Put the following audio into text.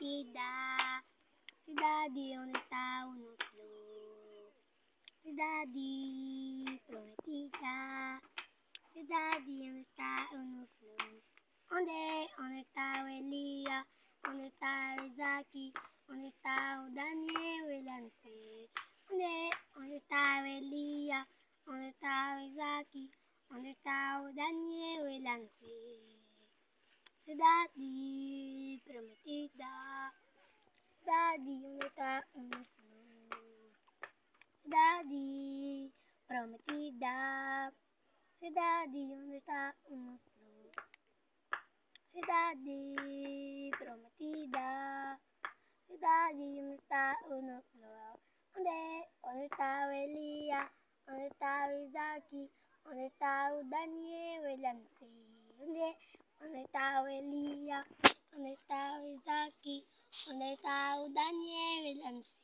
prometida. Si Daddy onde está o nosso. Si Daddy prometida. Si Daddy onde está o nosso. Onde está o Elia? Onde está o Isaac? Onde está o Daniel e Lance? Onde está o Elia? Onde está o Isaac? Onde está o Daniel e Lance? Cidade prometida, cidade onde está o nosso. Cidade prometida, cidade onde está o nosso. Cidade prometida, cidade onde está o nosso. Onde está o Elia? Onde está o Isaac? Onde está o Daniel e Lance? Onde está o Elia? Onde está o Isaac? Onde está o Daniel e Lance?